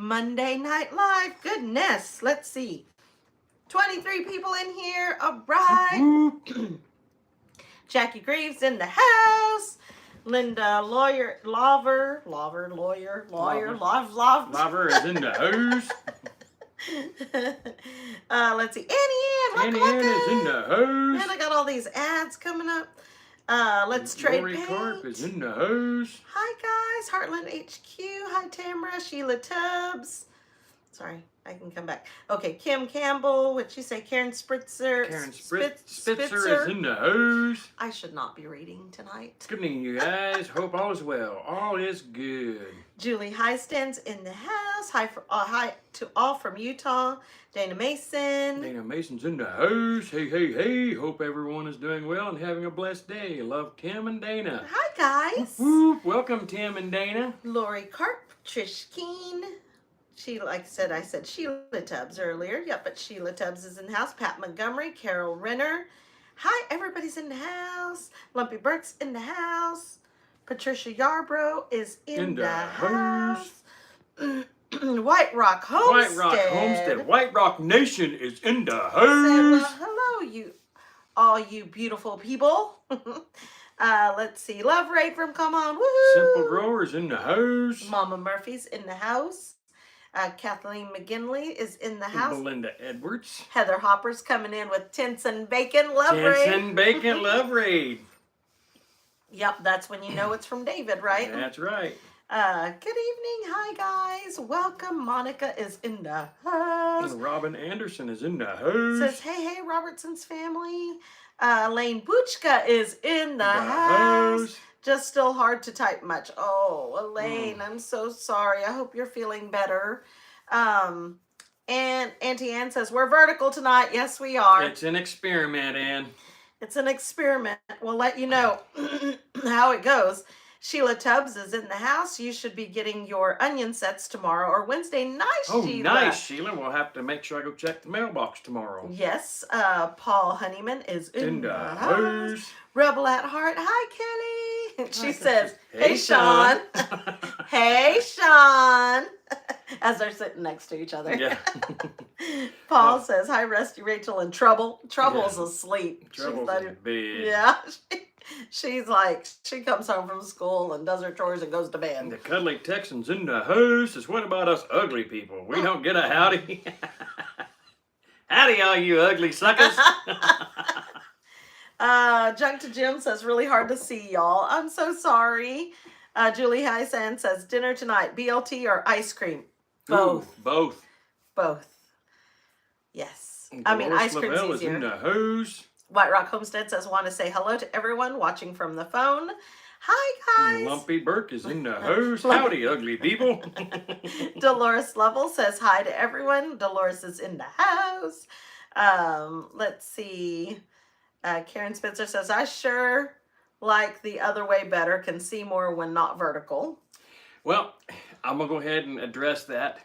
Monday Night Live. Goodness, let's see. 23 people in here. All right. Jackie Greaves in the house. Linda Lawyer is in the house. Let's see. Annie Ann is in the house. Man, I got all these ads coming up. Let's trade Lori paint. Carp is in the house. Hi guys, Heartland HQ. Hi Tamara, Sheila Tubbs. Sorry, I can come back. Okay, Kim Campbell. What'd you say? Karen Spritzer. Spitzer is in the house. I should not be reading tonight. Good evening, you guys. Hope all is well. All is good. Julie Highstand's in the house. Hi to all from Utah. Dana Mason. Dana Mason's in the house. Hey, hey, hey. Hope everyone is doing well and having a blessed day. Love, Tim and Dana. Hi, guys. Whoop. Welcome, Tim and Dana. Lori Carp, Trish Keen. I said Sheila Tubbs earlier. Yep, but Sheila Tubbs is in the house. Pat Montgomery, Carol Renner. Hi, everybody's in the house. Lumpy Burke's in the house. Patricia Yarbrough is in the house. White Rock Homestead. White Rock Nation is in the house. Well, hello, all you beautiful people. Let's see. Love Raid from Come On. Woohoo! Simple Growers in the house. Mama Murphy's in the house. Kathleen McGinley is in the house. Belinda Edwards. Heather Hopper's coming in with Tinson Bacon Love Raid. Tinson Bacon Love Raid. Yep, that's when you know it's from David, right? That's right. Good evening. Hi, guys. Welcome. Monica is in the house. And Robin Anderson is in the house. Says, hey, Robertson's family. Lane Buchka is in the house. Just still hard to type much. Oh, Elaine, I'm so sorry. I hope you're feeling better. And Auntie Ann says, we're vertical tonight. Yes, we are. It's an experiment, Ann. It's an experiment. We'll let you know how it goes. Sheila Tubbs is in the house. You should be getting your onion sets tomorrow or Wednesday night, Sheila. Oh, nice, Sheila. We'll have to make sure I go check the mailbox tomorrow. Yes. Paul Honeyman is in the house. Rebel at Heart. Hi, Kelly. She says, hey, Sean. Hey, Sean. As they're sitting next to each other. Yeah. Paul says, hi, Rusty, Rachel, and Trouble. Trouble's asleep. Trouble's in bed. Yeah. She's like, she comes home from school and does her chores and goes to bed. And the cuddly Texans in the house says, what about us ugly people? We don't get a howdy. Howdy, all you ugly suckers. Junk to Jim says, really hard to see y'all. I'm so sorry. Julie Hysan says, dinner tonight, BLT or ice cream? Both. Ooh, both. Yes. Dolores ice cream's Lavelle easier. is in the house. White Rock Homestead says, want to say hello to everyone watching from the phone. Hi, guys. And Lumpy Burke is in the house. Howdy, ugly people. Dolores Lovell says, hi to everyone. Dolores is in the house. Let's see. Karen Spencer says, I sure like the other way better. Can see more when not vertical. Well, I'm going to go ahead and address that.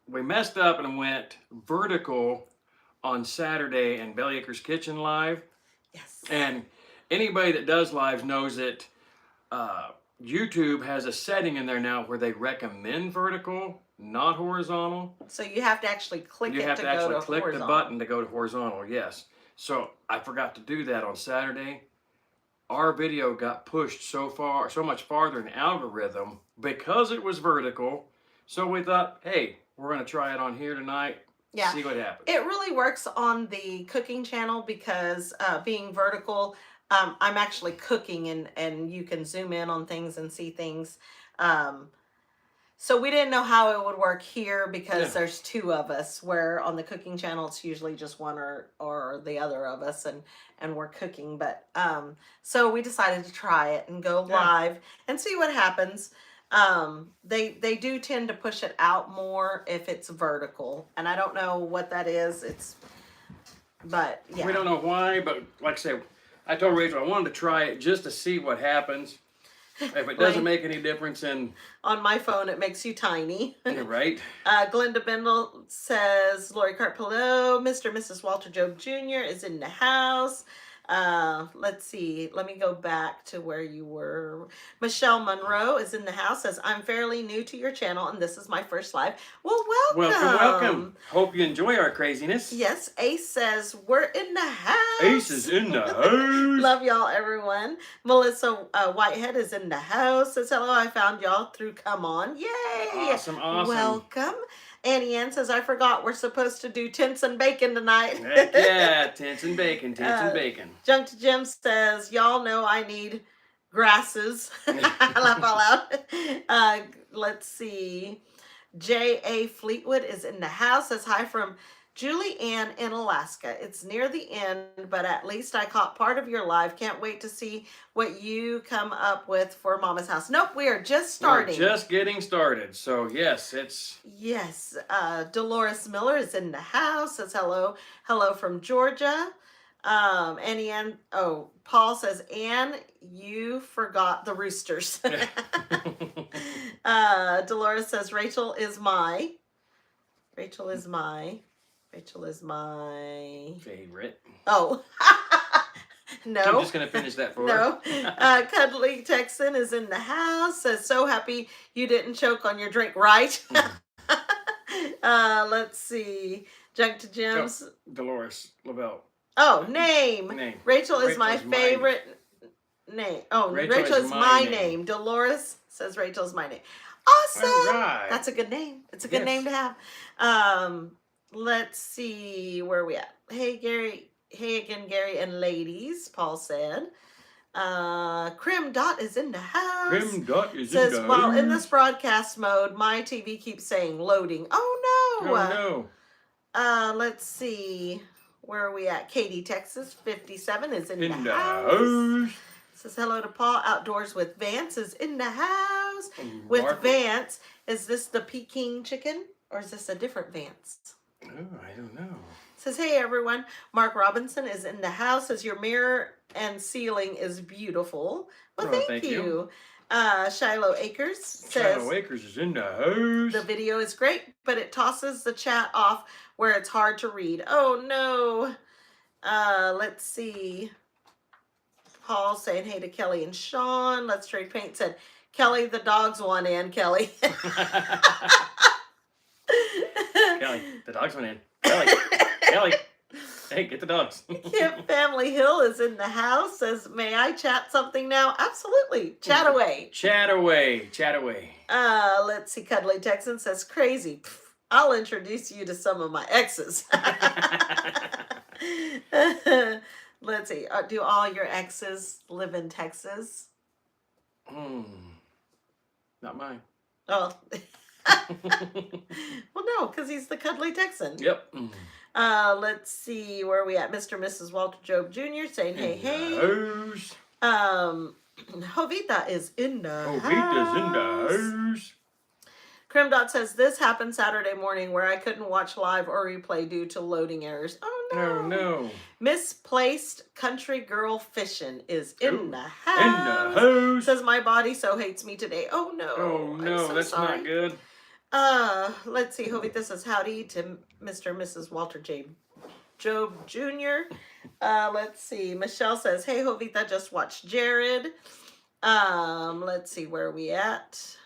We messed up and went vertical on Saturday in Bellyacre's Kitchen Live. Yes. And anybody that does lives knows that YouTube has a setting in there now where they recommend vertical, not horizontal. So you have to actually click you it have to to actually go to click horizontal. the button to go to horizontal, yes. So I forgot to do that on Saturday. Our video got pushed so much farther in algorithm because it was vertical. So we thought, hey, we're going to try it on here tonight. Yeah. See what happens. It really works on the cooking channel because being vertical, I'm actually cooking and you can zoom in on things and see things. So we didn't know how it would work here because there's two of us, where on the cooking channel it's usually just one or the other of us and we're cooking. But so we decided to try it and go live and see what happens. They do tend to push it out more if it's vertical, and I don't know what that is. But yeah. We don't know why, but like I say, I told Rachel I wanted to try it just to see what happens. If it doesn't make any difference, then on my phone it makes you tiny. You're right. Glenda Bendel says, Lori Carpillo, Mr. and Mrs. Walter Job Jr. is in the house. Let's see. Let me go back to where you were. Michelle Monroe is in the house. Says, I'm fairly new to your channel and this is my first live. Well, Welcome, welcome. welcome. Hope you enjoy our craziness. Yes, Ace says, we're in the house. Ace is in the house. Love y'all, everyone. Melissa Whitehead is in the house. Says, hello, I found y'all through Come On. Yay. Awesome, awesome. Welcome. Annie Ann says, I forgot we're supposed to do tints and bacon tonight. Heck yeah, tints and bacon, tints and bacon. Junk to Jim says, y'all know I need grasses. I laugh all out. Let's see. J.A. Fleetwood is in the house. Says, hi from Julie Ann in Alaska. It's near the end, but at least I caught part of your live. Can't wait to see what you come up with for Mama's house. Nope, we are just starting. We're just getting started. So, yes, it's... Yes. Dolores Miller is in the house. Says hello. Hello from Georgia. Annie Ann, Paul says, Ann, you forgot the roosters. Dolores says, Rachel is my favorite. Oh. No. I'm just going to finish that for her. No. Cuddly Texan is in the house. Says, so happy you didn't choke on your drink, right? Let's see. Junk to Jim's. Dolores Lavelle. Oh, name. Rachel is my favorite name. Oh, Rachel is my name. Dolores says Rachel is my name. Awesome. Right. That's a good name. It's a good name to have. Let's see where we at. Hey, Gary. Hey again, Gary and ladies, Paul said. Crim Dot is in the house. Crim Dot is says, in the house. While in this broadcast mode, my TV keeps saying loading. Oh, no. Oh, no. Let's see. Where are we at? Katy, Texas, 57 is in the house. Says hello to Paul. Outdoors with Vance is in the house. With Vance, is this the Peking chicken or is this a different Vance? Oh, I don't know. Says, hey everyone. Mark Robinson is in the house. Says your mirror and ceiling is beautiful. Well, thank you. Shiloh Acres says, Shiloh Acres is in the house. The video is great, but it tosses the chat off where it's hard to read. Oh no. Let's see. Paul saying hey to Kelly and Sean. Let's Trade Paint said, Kelly, the dogs want in, Kelly. Kelly, the dogs went in. Kelly, hey, get the dogs. Kip Family Hill is in the house. Says, may I chat something now? Absolutely. Chat away. Chat away. Chat away. Let's see. Cuddly Texan says, crazy. Pff, I'll introduce you to some of my exes. Let's see. Do all your exes live in Texas? Not mine. Oh. Well, no, because he's the Cuddly Texan. Yep. Let's see where we at. Mr. and Mrs. Walter Job Jr. saying hey, hey. Jovita is in the house. Jovita's in the house. Crim Dot says this happened Saturday morning where I couldn't watch live or replay due to loading errors. Oh no. Oh no. Misplaced Country Girl Fishing is in the house. In the house. Says my body so hates me today. Oh no. Oh no, that's not good. Let's see. Jovita says howdy to Mr. and Mrs. Walter Job Jr. Let's see. Michelle says, hey Jovita, just watched Jared. Let's see where are we at.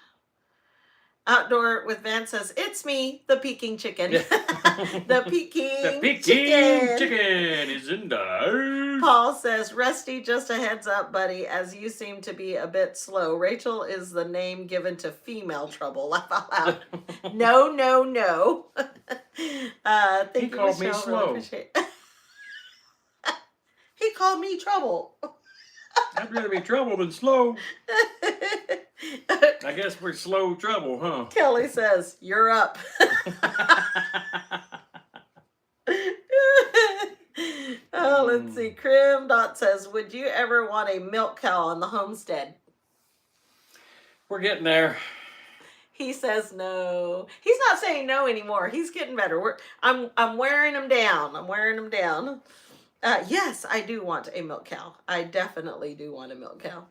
Outdoor with Van says, it's me, the Peking chicken. The Peking chicken is in the house. Paul says, Rusty, just a heads up, buddy, as you seem to be a bit slow. Rachel is the name given to female trouble. Laugh out loud. No, no, no. Thank he you, called Michelle. me slow. Really he called me trouble. I'd rather be trouble than slow. I guess we're slow trouble, huh? Kelly says, you're up. Oh, let's see. Crim Dot says, would you ever want a milk cow on the homestead? We're getting there. He says no. He's not saying no anymore. He's getting better. I'm wearing him down. I'm wearing him down. Yes, I do want a milk cow. I definitely do want a milk cow.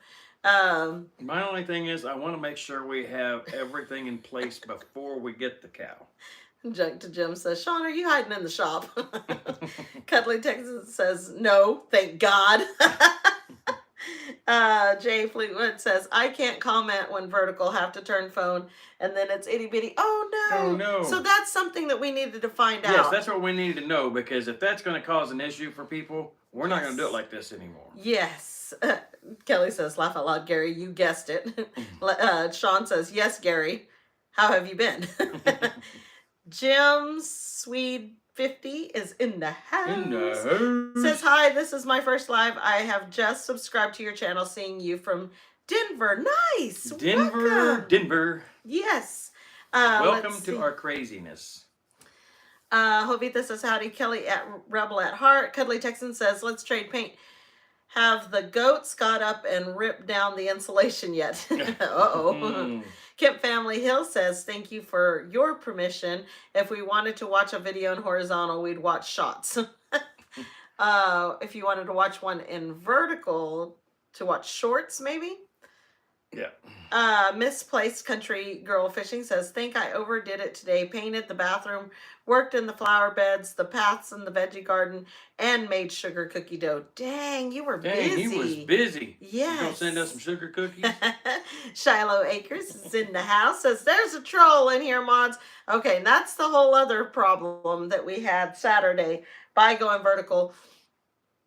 My only thing is I want to make sure we have everything in place before we get the cow. Junk to Jim says, Sean, are you hiding in the shop? Cuddly Texas says, no, thank God. Jay Fleetwood says, I can't comment when vertical, have to turn phone, and then it's itty bitty. Oh Oh no. no. So that's something that we needed to find Yes, out. that's what we needed to know, because if that's going to cause an issue for people, we're not going to do it like this anymore. Yes. Kelly says, laugh out loud, Gary, you guessed it. Sean says, yes, Gary. How have you been? Jim Swede 50 is in the house. Says, hi, this is my first live. I have just subscribed to your channel, seeing you from Denver. Nice. Welcome. Denver. Yes. Welcome to our craziness. Jovita says, howdy, Kelly at Rebel at Heart. Cuddly Texan says, let's trade paint. Have the goats got up and ripped down the insulation yet? Uh-oh. Kemp Family Hill says, thank you for your permission. If we wanted to watch a video in horizontal, we'd watch shots. If you wanted to watch one in vertical, to watch shorts, maybe? Yeah. Misplaced Country Girl Fishing says, think I overdid it today. Painted the bathroom, worked in the flower beds, the paths in the veggie garden, and made sugar cookie dough. Dang, you were busy. He was busy. Yes. You don't send us some sugar cookies? Shiloh Acres is in the house. Says, there's a troll in here, mods. Okay, and that's the whole other problem that we had Saturday by going vertical.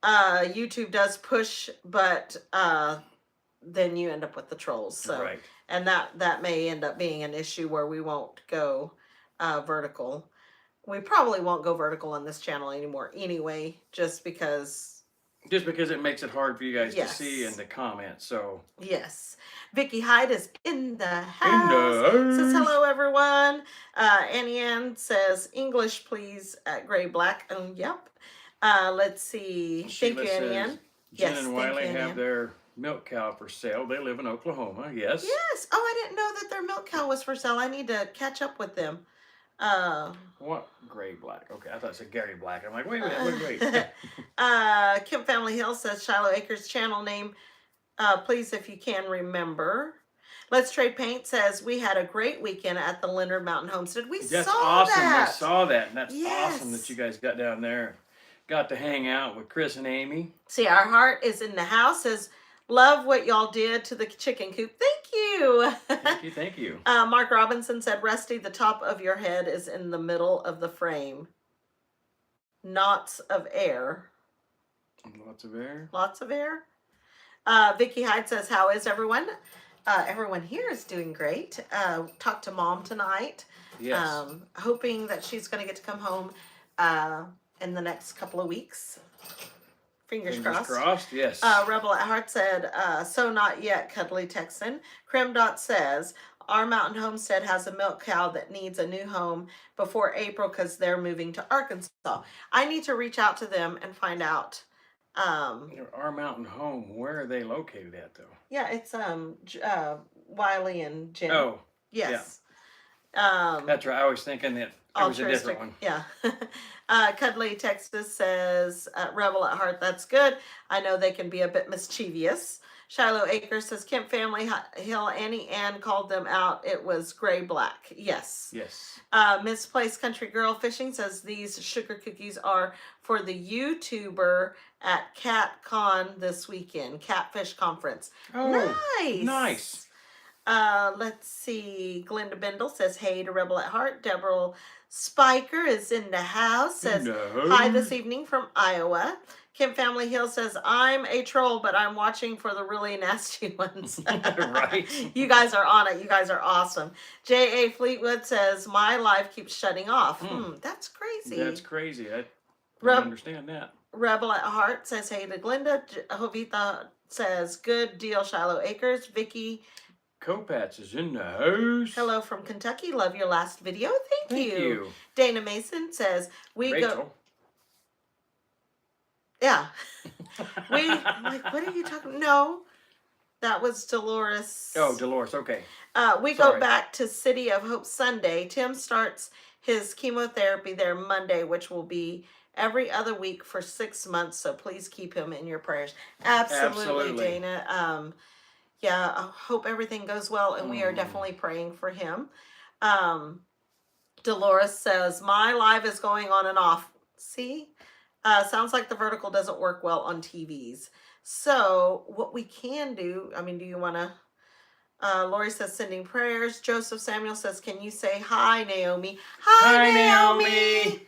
YouTube does push, but then you end up with the trolls. So, right. And that may end up being an issue where we won't go vertical. We probably won't go vertical on this channel anymore anyway, just because it makes it hard for you guys to see and to comment. So yes. Vicky Hyde is in the house. Says hello everyone. Annie Ann says English please at Gray Black. Yep. Let's see. Sheila thank you, Annie Ann. Jen and Wiley have their milk cow for sale. They live in Oklahoma. Yes. Yes. Oh, I didn't know that their milk cow was for sale. I need to catch up with them. What? Gray Black. Okay, I thought it said Gary Black. I'm like, wait a minute, wait. Kim Family Hill says Shiloh Acres channel name. Please, if you can remember. Let's Trade Paint says we had a great weekend at the Leonard Mountain Homestead. That's awesome. I saw that, and that's awesome that you guys got down there. Got to hang out with Chris and Amy. See, our heart is in the house. Says, love what y'all did to the chicken coop. Thank you. Thank you, thank you. Mark Robinson said, Rusty, the top of your head is in the middle of the frame. Knots of air. Lots of air. Lots of air. Vicky Hyde says, how is everyone? Everyone here is doing great. Talked to Mom tonight. Yes. Hoping that she's going to get to come home in the next couple of weeks. Fingers crossed. Yes. Rebel at Heart said, so not yet, Cuddly Texan. Creme Dot says, our mountain homestead has a milk cow that needs a new home before April because they're moving to Arkansas. I need to reach out to them and find out. Our mountain home, where are they located at, though? Yeah, it's Wiley and Jim. Oh. Yes. Yeah. That's right. I was thinking that it was a different one. Yeah. Cuddly Texas says, Rebel at Heart, that's good. I know they can be a bit mischievous. Shiloh Acres says, Kemp Family Hill, Annie Ann called them out. It was gray black. Yes. Yes. Misplaced Country Girl Fishing says these sugar cookies are for the YouTuber at CatCon this weekend. Catfish Conference. Oh, nice. Nice. Let's see. Glenda Bendel says, hey to Rebel at Heart. Deborah Spiker is in the house. Says, hi this evening from Iowa. Kim Family Hill says, I'm a troll, but I'm watching for the really nasty ones. Right. You guys are on it. You guys are awesome. J.A. Fleetwood says, my live keeps shutting off. That's crazy. That's crazy. I don't understand that. Rebel at Heart says, hey to Glenda. Jovita says, good deal, Shiloh Acres. Vicky Kopats is in the house. Hello from Kentucky. Love your last video. Thank you. Dana Mason says, Rachel. Yeah. Like, what are you talking? No, that was Dolores. Oh, Dolores. Okay. We go back to City of Hope Sunday. Tim starts his chemotherapy there Monday, which will be every other week for 6 months. So please keep him in your prayers. Absolutely. Dana. Yeah, I hope everything goes well, and we are definitely praying for him. Dolores says, my live is going on and off. See? Sounds like the vertical doesn't work well on TVs. So what we can do, I mean, do you want to, Lori says, sending prayers. Joseph Samuel says, can you say hi, Naomi? Hi, Naomi.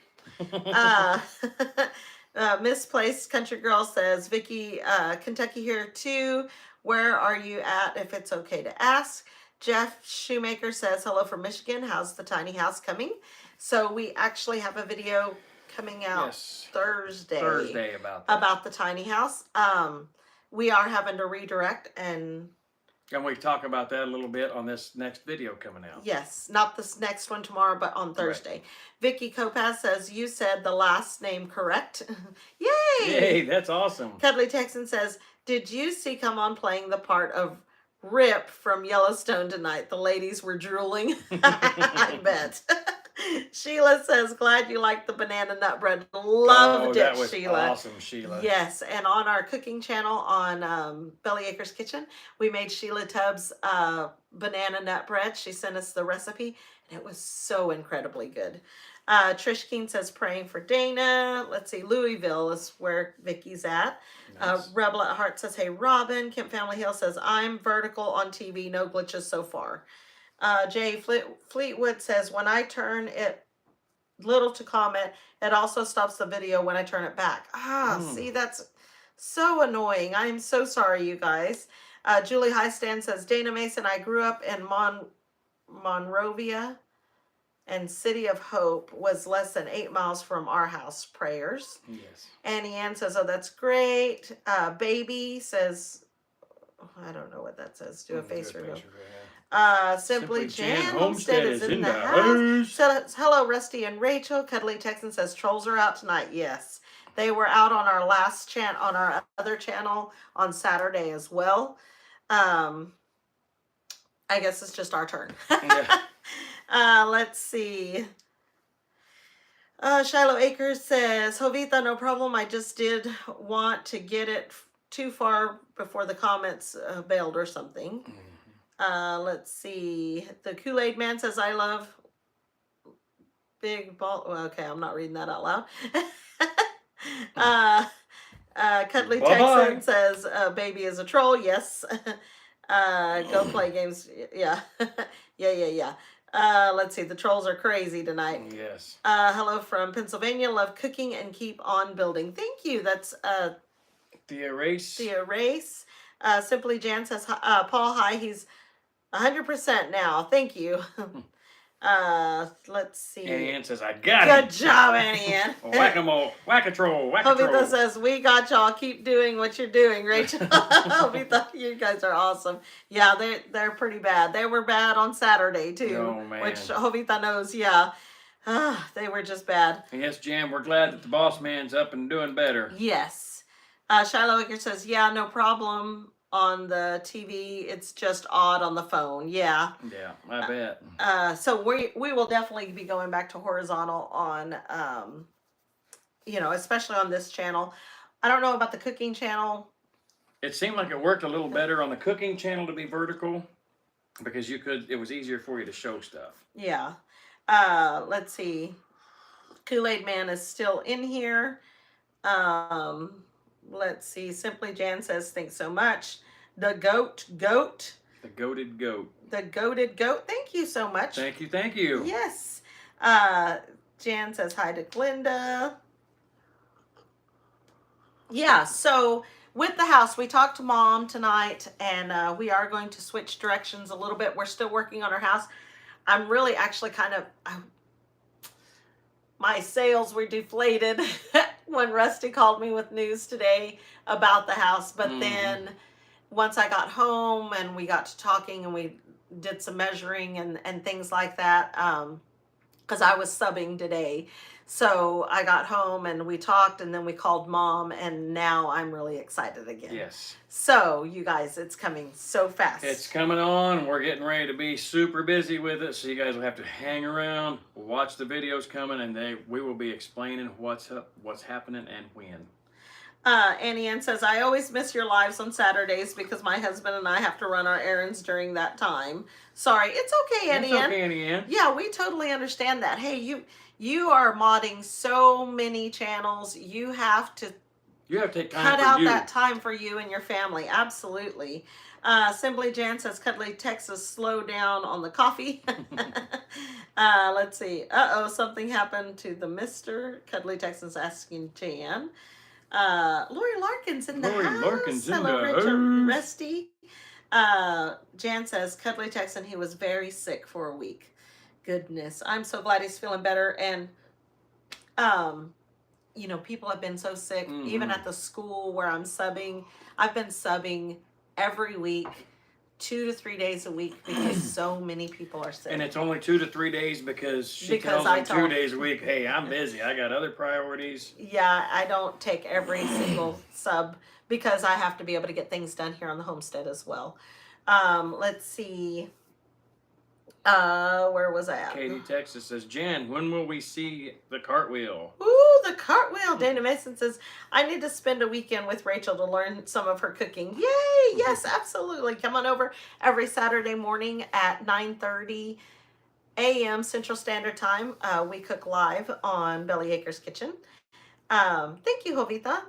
uh, Misplaced Country Girl says, Vicky, Kentucky here too. Where are you at, if it's okay to ask? Jeff Shoemaker says, hello from Michigan. How's the tiny house coming? So we actually have a video coming out Thursday about the tiny house. We are having to redirect and we talk about that a little bit on this next video coming out. Yes, not this next one tomorrow, but on Thursday. Right. Vicky Kopaz says, you said the last name correct. Yay! Yay, that's awesome. Cuddly Texan says, did you see come on playing the part of Rip from Yellowstone tonight? The ladies were drooling. I bet. Sheila says, glad you liked the banana nut bread. Loved it, was Sheila. Awesome, Sheila. Yes, and on our cooking channel on Belly Acres Kitchen, we made Sheila Tubbs banana nut bread. She sent us the recipe, and it was so incredibly good. Trish Keen says, praying for Dana. Let's see, Louisville is where Vicky's at. Nice. Rebel at Heart says, hey, Robin. Kemp Family Hill says, I'm vertical on TV. No glitches so far. Jay Fleetwood says, when I turn it little to comment, it also stops the video when I turn it back. See, that's so annoying. I am so sorry, you guys. Julie Highstand says, Dana Mason, I grew up in Monrovia, and City of Hope was less than 8 miles from our house. Prayers. Yes. Annie Ann says, oh, that's great. Baby says, I don't know what that says. Do a face reveal. Simply Jan Homestead is in the house. Says, hello, Rusty and Rachel. Cuddly Texan says, trolls are out tonight. Yes. They were out on our last channel, on our other channel on Saturday as well. I guess it's just our turn. Yeah. Let's see. Shiloh Acres says, Jovita, no problem. I just did want to get it too far before the comments bailed or something. Let's see. The Kool-Aid Man says, I love big ball. Okay, I'm not reading that out loud. Cuddly Texan says, baby is a troll. Yes. Go play games. Yeah. Yeah. Let's see. The trolls are crazy tonight. Yes. Hello from Pennsylvania. Love cooking and keep on building. Thank you. That's Thea Race. Simply Jan says, Paul, hi. He's 100% now. Thank you. Let's see. Annie Ann says, I got it. Good job, Annie Ann. Whack-a-mole, whack-a-troll, whack-a-troll. Jovita says, we got y'all. Keep doing what you're doing, Rachel. Jovita, you guys are awesome. Yeah, they're pretty bad. They were bad on Saturday, too. Oh, man. Which Jovita knows, yeah. They were just bad. Yes, Jan, we're glad that the boss man's up and doing better. Yes. Shiloh Wicker says, yeah, no problem on the TV. It's just odd on the phone. Yeah. Yeah, I bet. So we will definitely be going back to horizontal on, especially on this channel. I don't know about the cooking channel. It seemed like it worked a little better on the cooking channel to be vertical because it was easier for you to show stuff. Yeah. Let's see. Kool-Aid Man is still in here. Let's see. Simply Jan says, thanks so much. The goat. The goated goat. The goated goat. Thank you so much. Thank you. Yes. Jan says hi to Glinda. Yeah, so with the house, we talked to Mom tonight, and we are going to switch directions a little bit. We're still working on our house. I'm really actually my sales were deflated when Rusty called me with news today about the house. But then once I got home and we got to talking and we did some measuring and things like that, because I was subbing today. So I got home and we talked and then we called Mom, and now I'm really excited again. Yes. So you guys, it's coming so fast. It's coming on. We're getting ready to be super busy with it. So you guys will have to hang around, watch the videos coming, and we will be explaining what's up, what's happening, and when. Annie Ann says, I always miss your lives on Saturdays because my husband and I have to run our errands during that time. Sorry. It's okay, It's Annie Ann. okay, Annie Ann. Yeah, we totally understand that. Hey, you are modding so many channels. You have to take time cut for out you. that time for you and your family. Absolutely. Simply Jan says, Cuddly Texas, slow down on the coffee. Let's see. Something happened to the Mr. Cuddly Texas asking Jan. Lori Larkin's in the Lori house. Larkin's in Hello, the Richard house. Resty. Jan says, Cuddly Texan, he was very sick for a week. Goodness. I'm so glad he's feeling better. And, people have been so sick, even at the school where I'm subbing. I've been subbing every week, 2 to 3 days a week, because so many people are sick. And it's only 2 to 3 days because she tells me 2 days a week, hey, I'm busy. I got other priorities. Yeah, I don't take every single sub because I have to be able to get things done here on the homestead as well. Let's see. Where was I at? Katie Texas says, Jan, when will we see the cartwheel? Ooh, the cartwheel. Dana Mason says, I need to spend a weekend with Rachel to learn some of her cooking. Yay! Yes, absolutely. Come on over every Saturday morning at 9:30 a.m. Central Standard Time. We cook live on Belly Acres Kitchen. Thank you, Jovita,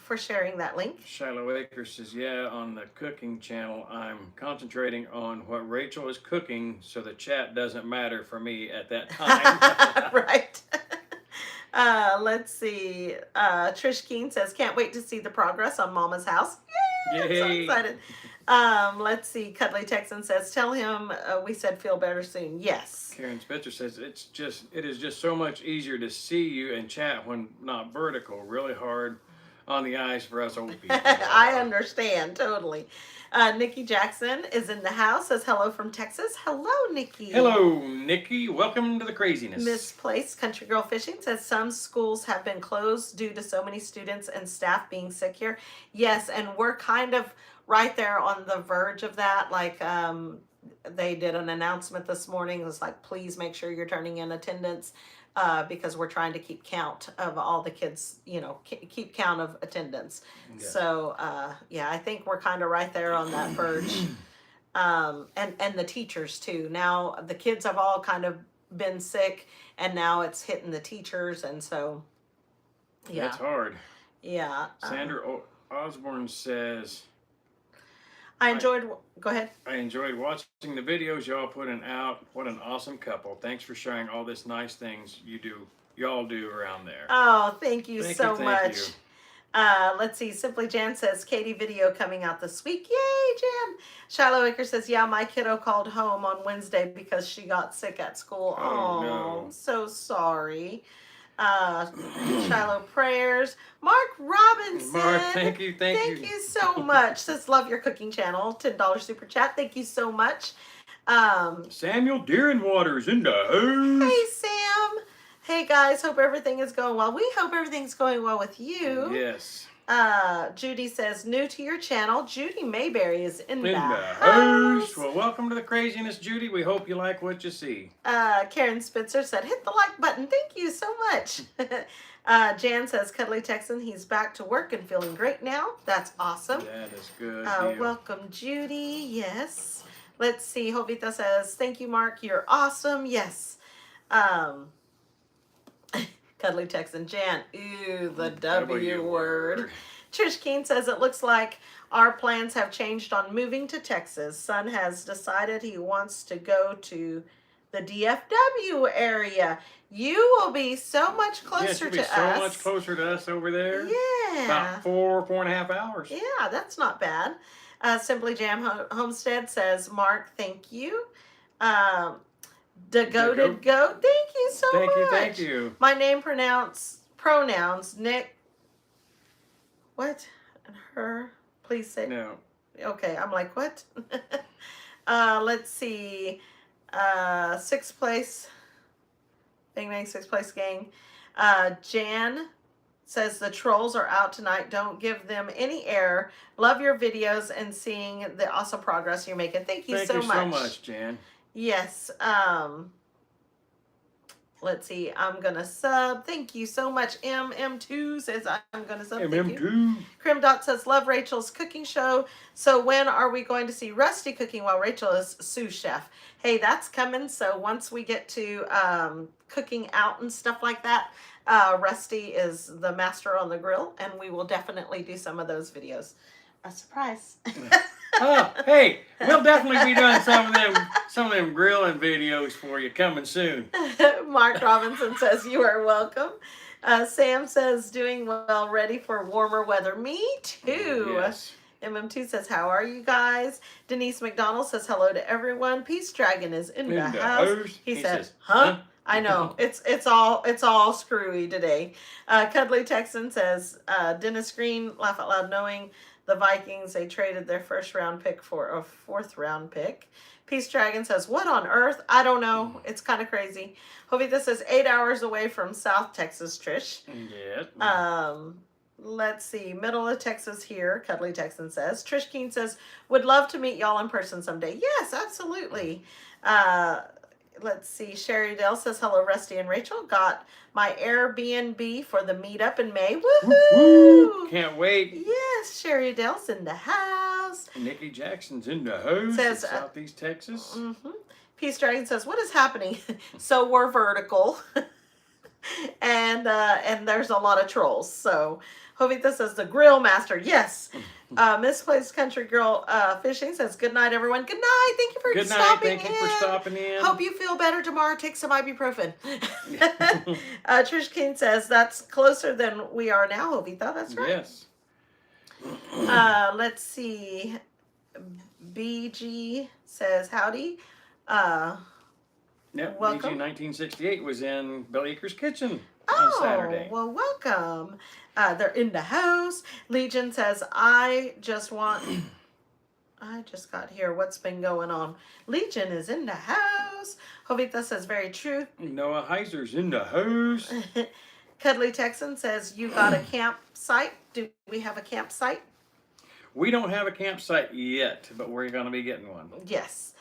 for sharing that link. Shiloh Acres says, yeah, on the cooking channel, I'm concentrating on what Rachel is cooking so the chat doesn't matter for me at that time. Right. Let's see. Trish Keen says, can't wait to see the progress on Mama's house. Yay! I'm so excited. Let's see. Cuddly Texan says, tell him we said feel better soon. Yes. Karen Spitzer says, it is just so much easier to see you and chat when not vertical. Really hard on the eyes for us old people. I understand totally. Nikki Jackson is in the house, says hello from Texas. Hello, Nikki. Hello, Nikki. Welcome to the craziness. Misplaced Country Girl Fishing says some schools have been closed due to so many students and staff being sick here. Yes, and we're kind of right there on the verge of that. Like, they did an announcement this morning. It was like, please make sure you're turning in attendance. Because we're trying to keep count of all the kids, keep count of attendance. Yeah. So, I think we're kind of right there on that verge. And the teachers too. Now the kids have all kind of been sick and now it's hitting the teachers. And so, yeah. That's hard. Yeah. Sandra Osborne says, go ahead. I enjoyed watching the videos y'all putting out. What an awesome couple. Thanks for sharing all this nice things y'all do around there. Oh, thank you so much. Let's see. Simply Jan says, Katie video coming out this week. Yay, Jan. Shiloh Acre says, yeah, my kiddo called home on Wednesday because she got sick at school. Oh, no. I'm so sorry. Shiloh prayers. Mark Robinson. Mark, thank you. Thank you so much. Says love your cooking channel. $10 super chat. Thank you so much. Samuel Deerenwater's in the house. Hey Sam. Hey guys. Hope everything is going well. We hope everything's going well with you. Yes. Judy says, new to your channel, Judy Mayberry is in the house. Well, welcome to the craziness, Judy. We hope you like what you see. Karen Spitzer said, hit the like button. Thank you so much. Jan says, Cuddly Texan, he's back to work and feeling great now. That's awesome. That is good. Welcome, Judy. Yes. Let's see. Jovita says, thank you, Mark. You're awesome. Yes. Cuddly Texan Jan. Ooh, the W word. Trish Keen says, it looks like our plans have changed on moving to Texas. Son has decided he wants to go to the DFW area. You will be so much closer to us. So much closer to us over there. Yeah. About 4.5 hours. Yeah, that's not bad. Simply Jam Homestead says, Mark, thank you. Degoted Goat, thank you so much. Thank you. My name pronouns, Nick. What? And her? Please say. No. Okay, I'm like, what? Let's see. Sixth place. Bang Bang, sixth place gang. Jan says the trolls are out tonight. Don't give them any air. Love your videos and seeing the awesome progress you're making. Thank you so much. Thank you so much, Jan. Yes. Let's see. I'm gonna sub. Thank you so much. MM2 says I'm gonna sub. Thank you. MM2. Crim Dot says love Rachel's cooking show. So when are we going to see Rusty cooking while Rachel is sous chef? Hey, that's coming. So once we get to cooking out and stuff like that, Rusty is the master on the grill, and we will definitely do some of those videos. A surprise. Oh, hey, we'll definitely be doing some of them grilling videos for you coming soon. Mark Robinson says you are welcome. Sam says doing well, ready for warmer weather. Me too. Yes. MM2 says how are you guys? Denise McDonald says hello to everyone. Peace Dragon is in the house. He says, huh? I know it's all screwy today. Cuddly Texan says Dennis Green, laugh out loud knowing the Vikings, they traded their first round pick for a fourth round pick. Peace Dragon says, what on earth? I don't know. It's kind of crazy. Jovita says 8 hours away from South Texas, Trish. Yeah. Let's see. Middle of Texas here, Cuddly Texan says. Trish Keen says, would love to meet y'all in person someday. Yes, absolutely. Let's see. Sherry Dale says, hello, Rusty and Rachel. Got my Airbnb for the meetup in May. Woohoo! Can't wait. Yes, Sherry Dale's in the house. Nikki Jackson's in the house. Says, in Southeast Texas. Peace Dragon says, what is happening? So we're vertical. and there's a lot of trolls. So Jovita says, the grill master. Yes. Misplaced Country Girl Fishing says, good night, everyone. Good night. Thank you for stopping in. Thank you for stopping in. Hope you feel better tomorrow. Take some ibuprofen. Trish King says, that's closer than we are now, Jovita. That's right. Yes. Let's see. BG says, howdy. Yep, welcome. BG 1968 was in Bill Eaker's kitchen on Saturday. Well, welcome. They're in the house. Legion says, I just got here. What's been going on? Legion is in the house. Jovita says, very true. Noah Heiser's in the house. Cuddly Texan says, you got a campsite. Do we have a campsite? We don't have a campsite yet, but we're going to be getting one. Yes.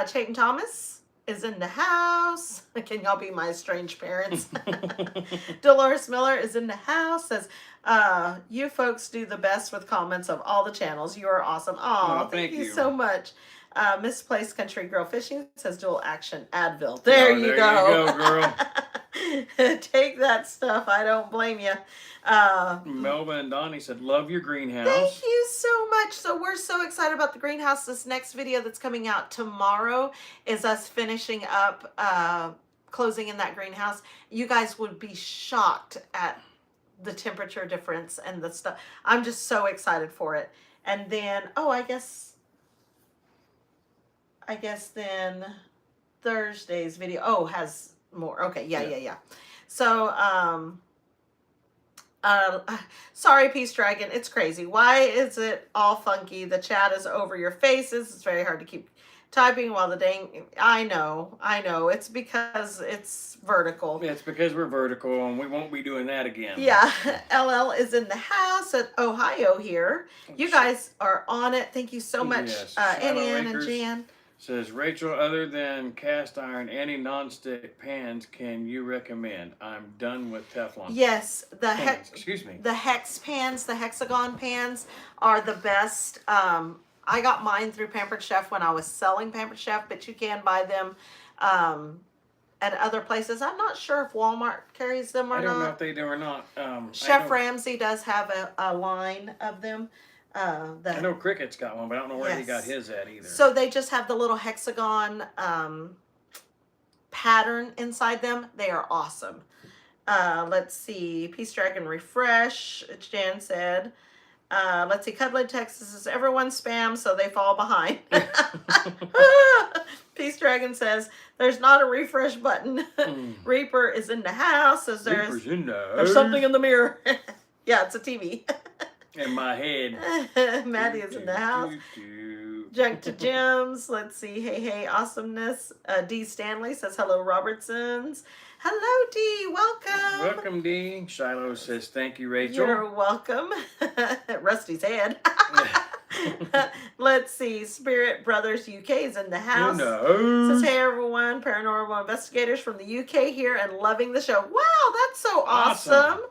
Chayton Thomas is in the house. Can y'all be my strange parents? Dolores Miller is in the house. Says, you folks do the best with comments of all the channels. You are awesome. Oh, thank you so much. Misplaced Country Girl Fishing says dual action Advil. There you go. You go, girl. Take that stuff. I don't blame you. Melba and Donnie said, love your greenhouse. Thank you so much. So we're so excited about the greenhouse. This next video that's coming out tomorrow is us finishing up closing in that greenhouse. You guys would be shocked at the temperature difference and the stuff. I'm just so excited for it. And then, I guess then Thursday's video, has more. Okay, yeah. So, sorry, Peace Dragon. It's crazy. Why is it all funky? The chat is over your faces. It's very hard to keep typing while the dang... I know. It's because it's vertical. Yeah, it's because we're vertical, and we won't be doing that again. Yeah. LL is in the house at Ohio here. You guys are on it. Thank you so much, Annie Ann and Jan. Says, Rachel, other than cast iron, any non-stick pans can you recommend? I'm done with Teflon. Yes, the hex pans, the hexagon pans are the best. I got mine through Pampered Chef when I was selling Pampered Chef, but you can buy them at other places. I'm not sure if Walmart carries them or not. I don't know if they do or not. Chef Ramsay does have a line of them. I know Cricket's got one, but I don't know where he got his at either. So they just have the little hexagon pattern inside them. They are awesome. Let's see. Peace Dragon Refresh, Jan said. Let's see. Cuddly Texas is everyone spam, so they fall behind. Peace Dragon says there's not a refresh button. Reaper is in the house. Says there's something in the mirror. Yeah, it's a TV. In my head. Maddie is in the house. Junk to Gems. Let's see. Hey, awesomeness. D. Stanley says hello, Robertsons. Hello, D. Welcome. Welcome, D. Shiloh says thank you, Rachel. You're welcome. Rusty's head. Let's see. Spirit Brothers UK is in the house. In the house. Says, hey everyone, paranormal investigators from the UK here and loving the show. Wow, that's so awesome.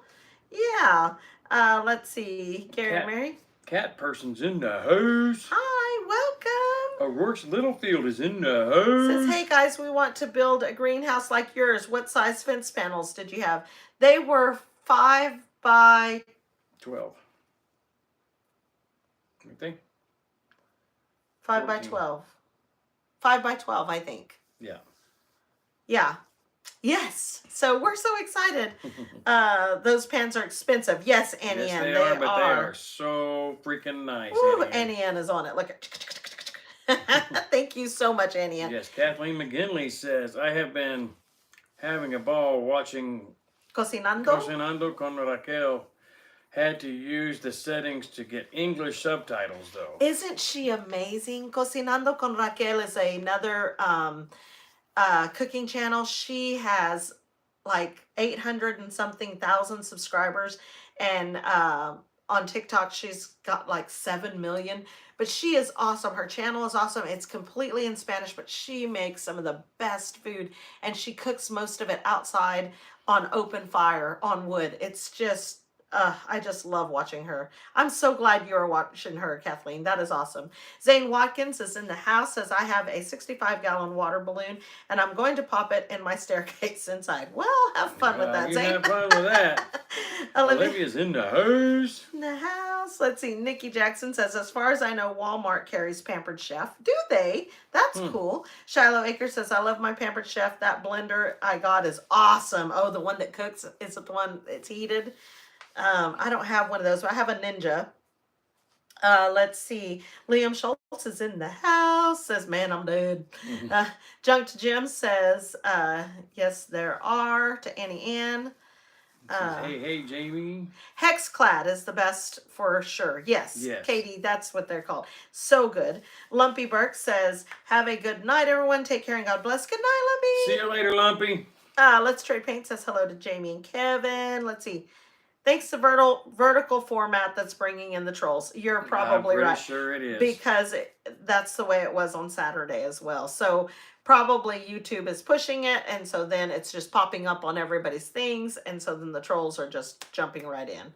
Yeah. Let's see. Gary and Mary. Cat person's in the house. Hi, welcome. O'Rourke's Littlefield is in the house. Says, hey guys, we want to build a greenhouse like yours. What size fence panels did you have? They were 5 by 12. You think? 5 by 12. 5 by 12, I think. Yeah. Yeah. Yes. So we're so excited. Those pans are expensive. Yes, Annie yes, Ann. they are, but they are so freaking nice. Ooh, Annie Ann is on it. Look at. Thank you so much, Annie Ann. Yes, Kathleen McGinley says, I have been having a ball watching Cocinando con Raquel. Had to use the settings to get English subtitles, though. Isn't she amazing? Cocinando con Raquel is another cooking channel. She has like 800 and something thousand subscribers, and on TikTok she's got like 7 million. But she is awesome. Her channel is awesome. It's completely in Spanish, but she makes some of the best food, and she cooks most of it outside on open fire on wood. It's just I just love watching her. I'm so glad you're watching her, Kathleen. That is awesome. Zane Watkins is in the house, says, I have a 65-gallon water balloon, and I'm going to pop it in my staircase inside. Well, have fun with that, you Zane. have fun with that. Olivia's in the house. In the house. Let's see. Nikki Jackson says, as far as I know, Walmart carries Pampered Chef. Do they? That's cool. Shiloh Acre says, I love my Pampered Chef. That blender I got is awesome. Oh, the one that cooks? Is it the one that's heated? I don't have one of those, but I have a Ninja. Let's see. Liam Schultz is in the house. Says, man, I'm dead. Junked Jim says, yes, there are. To Annie Ann. Hey, Jamie. Hexclad is the best for sure. Yes, Katie, that's what they're called. So good. Lumpy Burke says, have a good night, everyone. Take care and God bless. Good night, Lumpy. See you later, Lumpy. Let's Trade Paint says hello to Jamie and Kevin. Let's see. Thanks to vertical format that's bringing in the trolls. You're probably right. I'm pretty sure it is. Because that's the way it was on Saturday as well. So probably YouTube is pushing it, and so then it's just popping up on everybody's things, and so then the trolls are just jumping right in.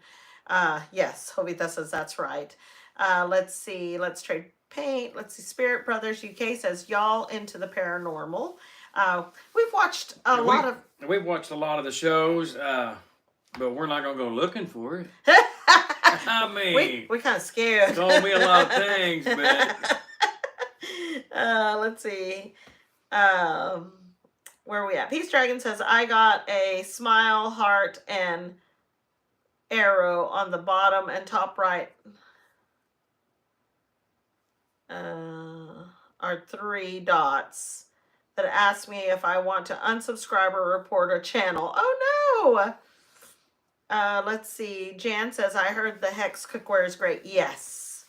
Yes, Jovita says that's right. Let's see. Let's Trade Paint. Let's see. Spirit Brothers UK says, y'all into the paranormal. We've watched We've watched a lot of the shows. But we're not going to go looking for it. I mean, we're kind of scared. It's going to be a lot of things, but... let's see. Where are we at? Peace Dragon says, I got a smile, heart, and arrow on the bottom and top right. Are 3 dots that ask me if I want to unsubscribe or report a channel. Oh, no! Let's see. Jan says, I heard the Hex cookware is great. Yes.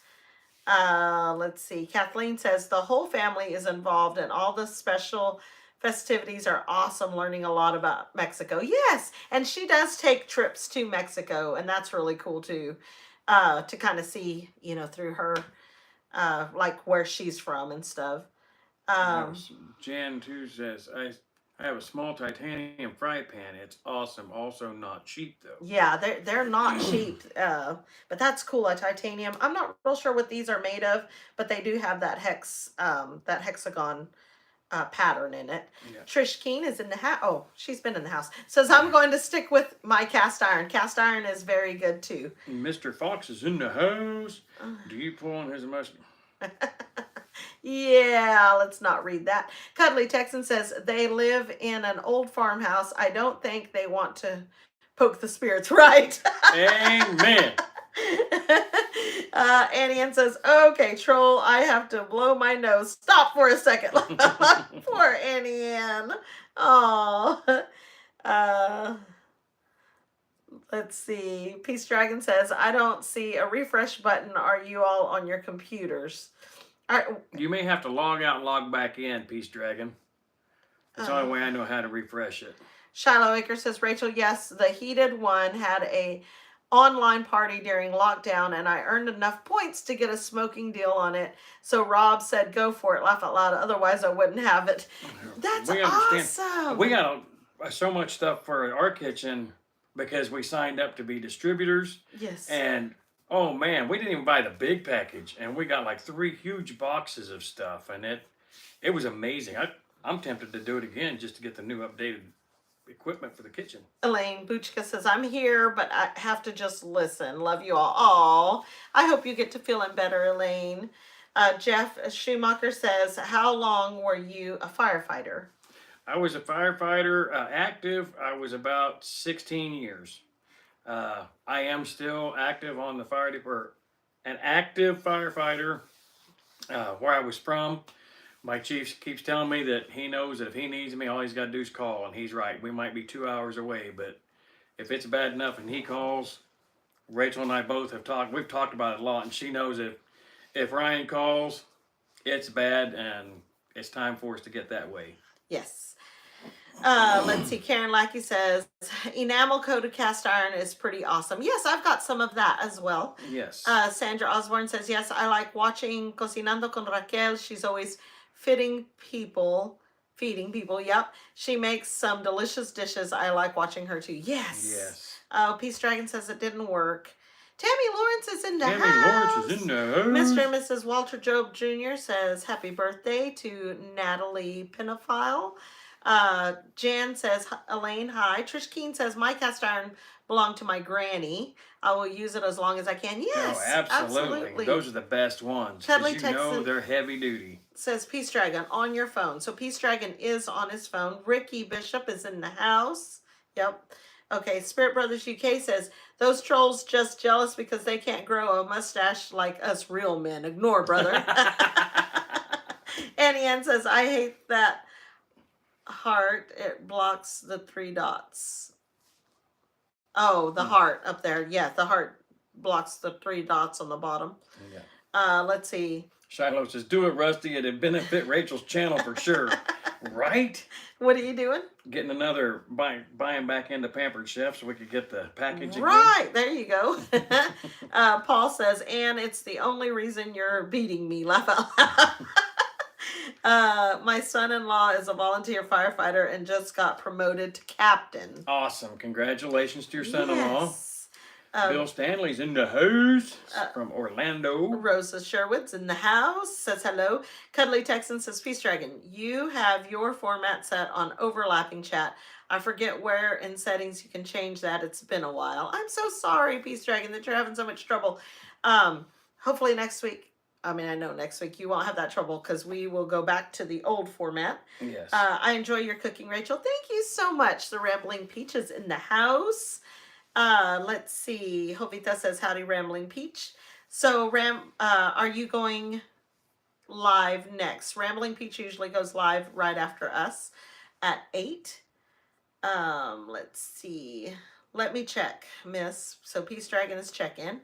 Let's see. Kathleen says, the whole family is involved and all the special festivities are awesome. Learning a lot about Mexico. Yes. And she does take trips to Mexico, and that's really cool too. To kind of see, you know, through her, like where she's from and stuff. Jan too says, I have a small titanium fry pan. It's awesome. Also not cheap though. Yeah, they're not cheap. But that's cool. A titanium. I'm not real sure what these are made of, but they do have that that hexagon pattern in it. Yeah. Trish Keen is in the house. Oh, she's been in the house. Says, I'm going to stick with my cast iron. Cast iron is very good too. Mr. Fox is in the house. Do you pull on his mustache? Yeah, let's not read that. Cuddly Texan says, they live in an old farmhouse. I don't think they want to poke the spirits. Right. Amen. Annie Ann says, okay, troll, I have to blow my nose. Stop for a second. Poor Annie Ann. Oh. Let's see. Peace Dragon says, I don't see a refresh button. Are you all on your computers? You may have to log out and log back in, Peace Dragon. That's the only way I know how to refresh it. Shiloh Acre says, Rachel, yes, the heated one had a online party during lockdown, and I earned enough points to get a smoking deal on it. So Rob said, "Go for it, laugh out loud. Otherwise, I wouldn't have it." That's We understand. We awesome. got so much stuff for our kitchen because we signed up to be distributors, Yes. and oh man, we didn't even buy the big package, and we got like 3 huge boxes of stuff, and it was amazing. I'm tempted to do it again just to get the new updated equipment for the kitchen. Elaine Buchka says, "I'm here, but I have to just listen. Love you all." Aw, I hope you get to feeling better, Elaine. Jeff Schumacher says, "How long were you a firefighter?" I was a firefighter, active. I was about 16 years. I am still active on the fire department, an active firefighter where I was from. My chief keeps telling me that he knows that if he needs me, all he's got to do is call, and he's right. We might be 2 hours away, but if it's bad enough and he calls, Rachel and I both have talked. We've talked about it a lot, and she knows if Ryan calls, it's bad, and it's time for us to get that way. Yes. Let's see. Karen Lackey says, "Enamel coated cast iron is pretty awesome." Yes, I've got some of that as well. Yes. Sandra Osborne says, "Yes, I like watching Cocinando con Raquel. She's always feeding people. Yep. She makes some delicious dishes. I like watching her too." Yes. Yes. Peace Dragon says it didn't work. Tammy Lawrence is in the Tammy house. Lawrence is in the house. Mr. and Mrs. Walter Job Jr. says, "Happy birthday to Natalie Pinophile." Jan says, "Elaine, hi." Trish Keen says, "My cast iron belonged to my granny. I will use it as long as I can." Yes, Oh, absolutely. Those are the best ones. Cuddly Because you know Texan they're heavy duty. says, "Peace Dragon on your phone." So Peace Dragon is on his phone. Ricky Bishop is in the house. Yep. Okay, Spirit Brothers UK says, "Those trolls just jealous because they can't grow a mustache like us real men. Ignore, brother." Annie Ann says, "I hate that heart. It blocks the 3 dots." Oh, the heart up there. Yeah, the heart blocks the 3 dots on the bottom. Yeah. Let's see. Shiloh says, "Do it, Rusty. It'd benefit Rachel's channel for sure." Right? What are you doing? Getting another buying back into Pampered Chef so we could get the package again. Right, there you go. Paul says, "And it's the only reason you're beating me." Laugh out loud. My son-in-law is a volunteer firefighter and just got promoted to captain. Awesome. Congratulations to your son-in-law. Yes. Bill Stanley's in the house from Orlando. Rosa Sherwood's in the house, says hello. Cuddly Texan says, "Peace Dragon, you have your format set on overlapping chat. I forget where in settings you can change that. It's been a while." I'm so sorry, Peace Dragon, that you're having so much trouble. Hopefully next week, I know next week you won't have that trouble because we will go back to the old format. Yes. I enjoy your cooking, Rachel. Thank you so much. The Rambling Peach is in the house. Let's see. Jovita says, "Howdy, Rambling Peach." So, are you going live next? Rambling Peach usually goes live right after us at 8. Let's see. Let me check, miss. So, Peace Dragon is check-in.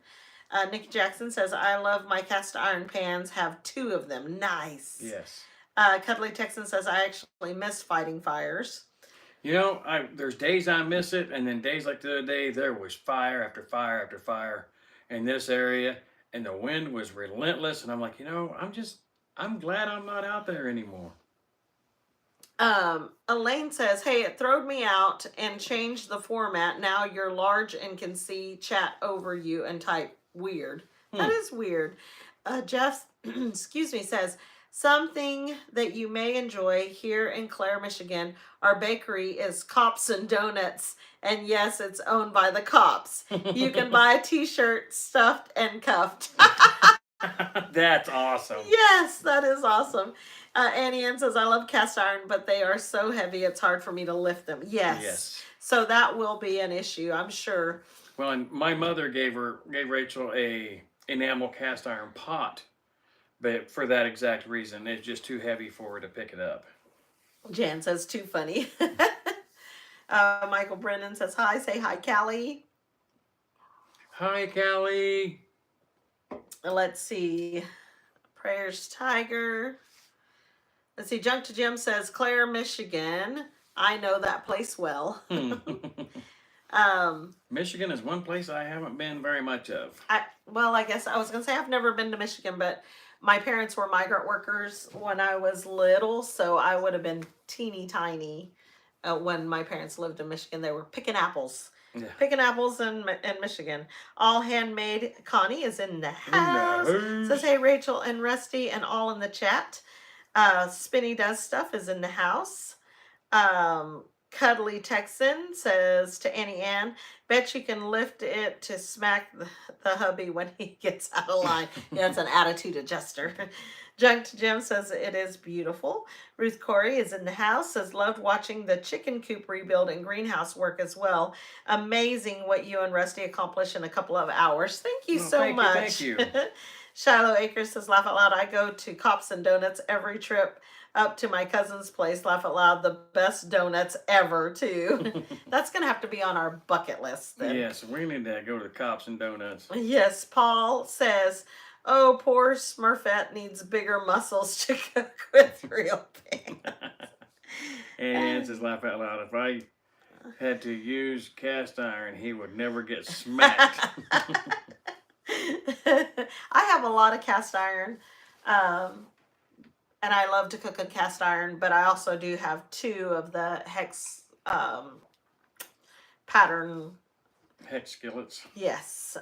Nikki Jackson says, "I love my cast iron pans. Have 2 of them. Nice." Yes. Cuddly Texan says, "I actually miss fighting fires." You know, there's days I miss it, and then days like the other day, there was fire after fire after fire in this area, and the wind was relentless, and I'm like, I'm glad I'm not out there anymore. Elaine says, "Hey, it throwed me out and changed the format. Now you're large and can see chat over you and type. Weird." That is weird. Jeff, excuse me, says, "Something that you may enjoy here in Clare, Michigan. Our bakery is Cops and Donuts. And yes, it's owned by the cops. You can buy a t-shirt stuffed and cuffed." That's awesome. Yes, that is awesome. Annie Ann says, "I love cast iron, but they are so heavy it's hard for me to lift them." Yes. So that will be an issue, I'm sure. Well, and my mother gave Rachel a enamel cast iron pot, but for that exact reason, it's just too heavy for her to pick it up. Jan says, "Too funny." Michael Brennan says, "Hi." Say hi, Callie. Hi, Callie. Let's see. Prayers Tiger. Let's see. Junk to Jim says, "Clare, Michigan. I know that place well." Michigan is one place I haven't been very much of. I guess I was gonna say I've never been to Michigan, but my parents were migrant workers when I was little, so I would have been teeny tiny when my parents lived in Michigan. They were picking apples. Yeah. Picking apples in Michigan. All handmade. Connie is in the house. Says, hey, Rachel and Rusty, and all in the chat. Spinny Does Stuff is in the house. Cuddly Texan says to Annie Ann, bet you can lift it to smack the hubby when he gets out of line. Yeah, it's an attitude adjuster. Junked Jim says it is beautiful. Ruth Corey is in the house, says loved watching the chicken coop rebuild and greenhouse work as well. Amazing what you and Rusty accomplish in a couple of hours. Thank you so much. Thank you. Shiloh Acres says laugh out loud. I go to Cops and Donuts every trip up to my cousin's place. Laugh out loud. The best donuts ever too. That's gonna have to be on our bucket list then. Yes, we need to go to the Cops and Donuts. Yes, Paul says, oh, poor Smurfette needs bigger muscles to cook with real things. And says laugh out loud. If I had to use cast iron, he would never get smacked. I have a lot of cast iron. And I love to cook on cast iron, but I also do have 2 of the hex pattern. Hex skillets. Yes.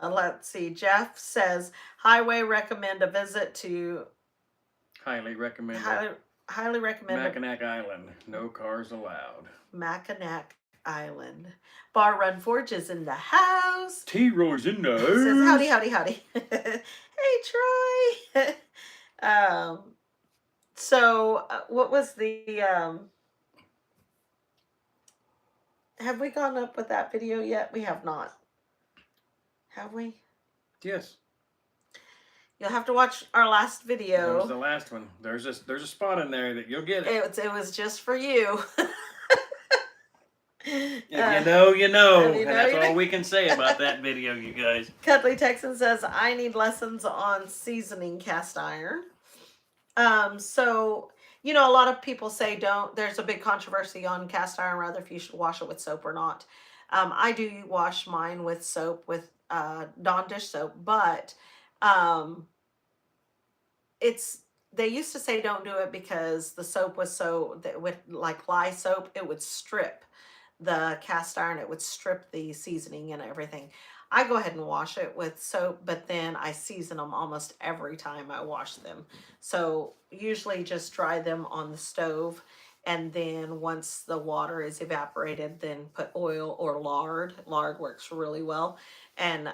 Let's see. Jeff says, highway recommend a visit to... Highly recommend. Highly recommend. Mackinac Island. No cars allowed. Mackinac Island. Bar Run Forge is in the house. T-Roy's in the house. Says, howdy, howdy, howdy. Hey, Troy. So, what was the, have we gone up with that video yet? We have not. Have we? Yes. You'll have to watch our last video. That was the last one. There's a spot in there that you'll get it. It was just for you. If you know, you know. You know, that's you all know. we can say about that video, you guys. Cuddly Texan says, I need lessons on seasoning cast iron. So, you know, a lot of people say there's a big controversy on cast iron, rather if you should wash it with soap or not. I do wash mine with soap, with Dawn dish soap, but they used to say don't do it because the soap was with like lye soap, it would strip the cast iron, it would strip the seasoning and everything. I go ahead and wash it with soap, but then I season them almost every time I wash them. So usually just dry them on the stove, and then once the water is evaporated, then put oil or lard. Lard works really well. And